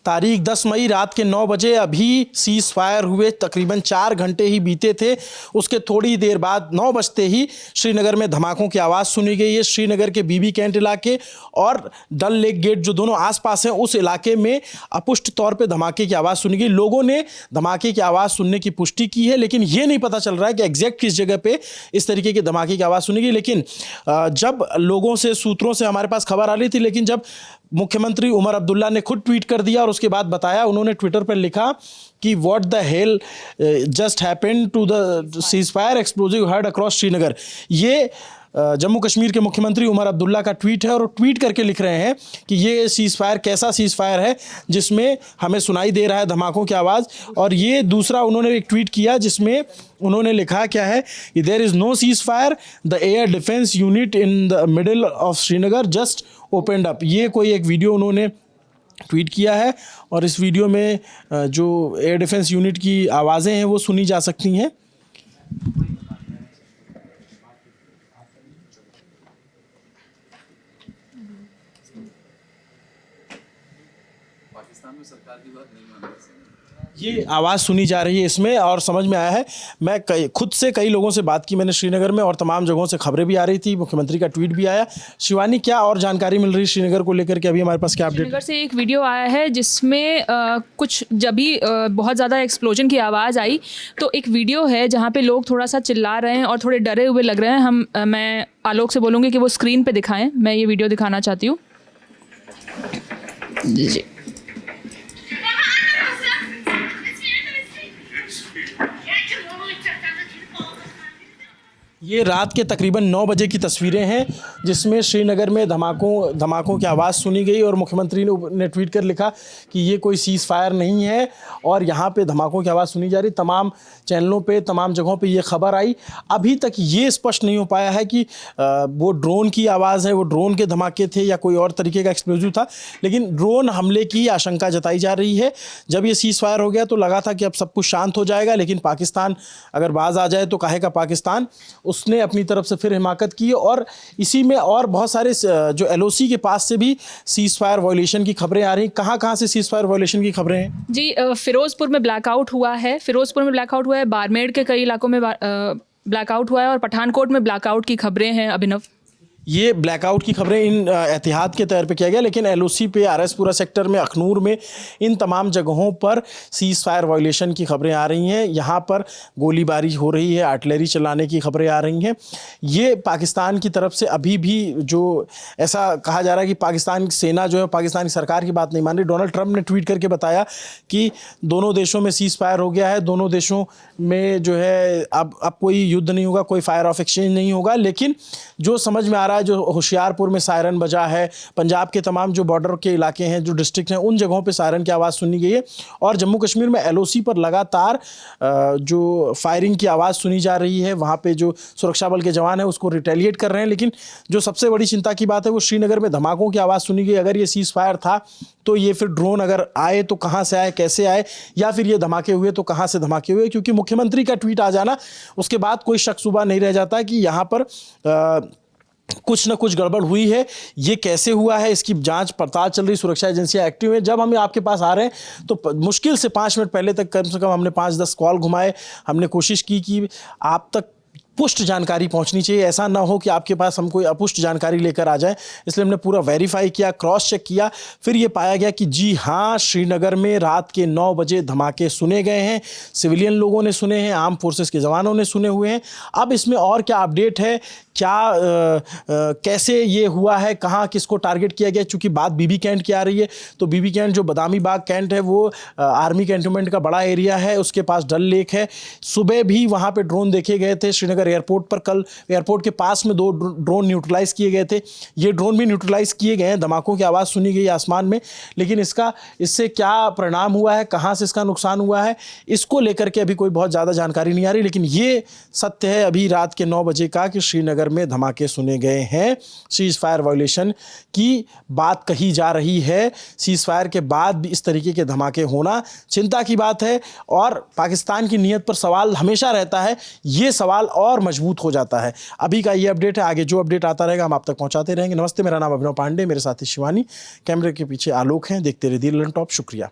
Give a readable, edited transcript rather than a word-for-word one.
तारीख 10 मई रात के 9 बजे अभी सीज फायर हुए, तकरीबन 4 घंटे ही बीते थे। उसके थोड़ी देर बाद 9 बजते ही श्रीनगर में धमाकों की आवाज़ सुनी गई है। श्रीनगर के बीबी कैंट इलाके और डल लेक गेट जो दोनों आसपास हैं उस इलाके में अपुष्ट तौर पे धमाके की आवाज़ सुनी गई। लोगों ने धमाके की आवाज़ सुनने की पुष्टि की है, लेकिन ये नहीं पता चल रहा है कि एग्जैक्ट किस जगह पे इस तरीके के धमाके की आवाज़ सुनी गई। लेकिन जब लोगों से, सूत्रों से हमारे पास खबर आ रही थी, लेकिन जब मुख्यमंत्री उमर अब्दुल्ला ने खुद ट्वीट कर दिया और उसके बाद बताया, उन्होंने ट्विटर पर लिखा कि what the hell just happened to the ceasefire explosive heard across Srinagar. ये जम्मू कश्मीर के मुख्यमंत्री उमर अब्दुल्ला का ट्वीट है और ट्वीट करके लिख रहे हैं कि ये सीज़ फायर कैसा सीज़ फायर है जिसमें हमें सुनाई दे रहा है धमाकों की आवाज़। और ये दूसरा उन्होंने एक ट्वीट किया जिसमें उन्होंने लिखा क्या है कि there is no ceasefire, the air defence unit in the middle of Srinagar just opened up. ये कोई एक वीडियो उन्होंने ट्वीट किया है और इस वीडियो में जो एयर डिफेंस यूनिट की आवाज़ें हैं वो सुनी जा सकती हैं। पाकिस्तान में सरकार की बात नहीं मान रही। ये आवाज़ सुनी जा रही है इसमें और समझ में आया है। मैं खुद से कई लोगों से बात की मैंने श्रीनगर में और तमाम जगहों से खबरें भी आ रही थी, मुख्यमंत्री का ट्वीट भी आया। शिवानी, क्या और जानकारी मिल रही है श्रीनगर को लेकर के? अभी हमारे पास क्या अपडेट? श्रीनगर से एक वीडियो आया है जिसमें कुछ जब भी बहुत ज़्यादा एक्सप्लोजन की आवाज़ आई तो एक वीडियो है जहाँ पे लोग थोड़ा सा चिल्ला रहे हैं और थोड़े डरे हुए लग रहे हैं। मैं आलोक से बोलूँगी कि वो स्क्रीन पे दिखाएं। मैं ये वीडियो दिखाना चाहती हूँ। जी ये रात के तकरीबन 9 बजे की तस्वीरें हैं जिसमें श्रीनगर में धमाकों की आवाज़ सुनी गई और मुख्यमंत्री ने ट्वीट कर लिखा कि ये कोई सीज़ फायर नहीं है और यहाँ पे धमाकों की आवाज़ सुनी जा रही। तमाम चैनलों पे, तमाम जगहों पे ये खबर आई। अभी तक ये स्पष्ट नहीं हो पाया है कि वो ड्रोन की आवाज़ है, वो ड्रोन के धमाके थे या कोई और तरीके का एक्सप्लोजिव था, लेकिन ड्रोन हमले की आशंका जताई जा रही है। जब ये सीज़ फायर हो गया तो लगा था कि अब सब कुछ शांत हो जाएगा, लेकिन पाकिस्तान अगर बाज आ जाए तो काहे का पाकिस्तान, उसने अपनी तरफ से फिर हिमाकत की और इसी में और बहुत सारे जो एलओसी के पास से भी सीज़ फायर वायलेशन की खबरें आ रही। कहाँ से सीज़ फायर वायलेशन की खबरें हैं? जी, फिरोजपुर में ब्लैकआउट हुआ है। फिरोजपुर में ब्लैकआउट हुआ है, बाड़मेर के कई इलाकों में ब्लैकआउट हुआ है और पठानकोट में ब्लैकआउट की खबरें हैं। अभिनव, ये ब्लैकआउट की खबरें इन एहतियात के तौर पे किया गया, लेकिन एलओसी पे, आरएसपुरा सेक्टर में, अखनूर में, इन तमाम जगहों पर सीज़ फायर वायलेशन की खबरें आ रही हैं। यहाँ पर गोलीबारी हो रही है, आर्टिलरी चलाने की खबरें आ रही हैं। ये पाकिस्तान की तरफ से अभी भी जो ऐसा कहा जा रहा है कि पाकिस्तान की सेना जो है पाकिस्तानी सरकार की बात नहीं मान रही। डोनाल्ड ट्रंप ने ट्वीट करके बताया कि दोनों देशों में सीज़ फायर हो गया है, दोनों देशों में जो है अब कोई युद्ध नहीं होगा, कोई फायर ऑफ एक्सचेंज नहीं होगा। लेकिन जो समझ में आ रहा है, जो होशियारपुर में सायरन बजा है, पंजाब के तमाम जो बॉर्डर के इलाके हैं, जो डिस्ट्रिक्ट हैं, उन जगहों पे सायरन की आवाज़ सुनी गई है और जम्मू कश्मीर में एलओसी पर लगातार जो फायरिंग की आवाज़ सुनी जा रही है। वहाँ पे जो सुरक्षा बल के जवान हैं उसको रिटेलिएट कर रहे हैं। लेकिन जो सबसे बड़ी चिंता की बात है वो श्रीनगर में धमाकों की आवाज़ सुनी गई। अगर ये सीज़ फायर था तो ये फिर ड्रोन अगर आए तो कहाँ से आए, कैसे आए, या फिर ये धमाके हुए तो कहाँ से धमाके हुए? क्योंकि मुख्यमंत्री का ट्वीट आ जाना, उसके बाद कोई शक शुबा नहीं रह जाता कि यहाँ पर कुछ ना कुछ गड़बड़ हुई है। ये कैसे हुआ है इसकी जांच पड़ताल चल रही, सुरक्षा एजेंसियां एक्टिव हैं। जब हम आपके पास आ रहे हैं तो मुश्किल से 5 मिनट पहले तक कम से कम हमने 5-10 कॉल घुमाए, हमने कोशिश की कि आप तक पुष्ट जानकारी पहुंचनी चाहिए। ऐसा ना हो कि आपके पास हम कोई अपुष्ट जानकारी लेकर आ जाए, इसलिए हमने पूरा वेरीफाई किया, क्रॉस चेक किया। फिर ये पाया गया कि जी हाँ, श्रीनगर में रात के 9 बजे धमाके सुने गए हैं। सिविलियन लोगों ने सुने हैं, आर्म फोर्सेस के जवानों ने सुने हुए हैं। अब इसमें और क्या अपडेट है, क्या कैसे ये हुआ है, कहाँ किसको टारगेट किया गया? चूँकि बात बीबी कैंट की आ रही है तो बीबी कैंट जो बदामी बाग कैंट है वो आर्मी कैंटोनमेंट का बड़ा एरिया है, उसके पास डल लेक है। सुबह भी वहाँ पे ड्रोन देखे गए थे श्रीनगर एयरपोर्ट पर। कल एयरपोर्ट के पास में 2 ड्रोन न्यूट्रलाइज किए गए थे। ये ड्रोन भी न्यूट्रलाइज किए गए हैं। धमाकों की आवाज़ सुनी गई आसमान में, लेकिन इससे क्या परिणाम हुआ है, कहाँ से इसका नुकसान हुआ है, इसको लेकर के अभी कोई बहुत ज़्यादा जानकारी नहीं आ रही। लेकिन ये सत्य है अभी रात के 9 बजे का कि श्रीनगर श्रीनगर में धमाके सुने गए हैं। सीज़ फायर वायलेशन की बात कही जा रही है। सीज़ फायर के बाद भी इस तरीके के धमाके होना चिंता की बात है और पाकिस्तान की नीयत पर सवाल हमेशा रहता है। ये सवाल और मजबूत हो जाता है। अभी का ये अपडेट है, आगे जो अपडेट आता रहेगा हम आप तक पहुंचाते रहेंगे। नमस्ते, मेरा नाम अभिनव पांडे, मेरे साथी शिवानी, कैमरे के पीछे आलोक हैं। देखते रहिए दी लंटॉप। शुक्रिया।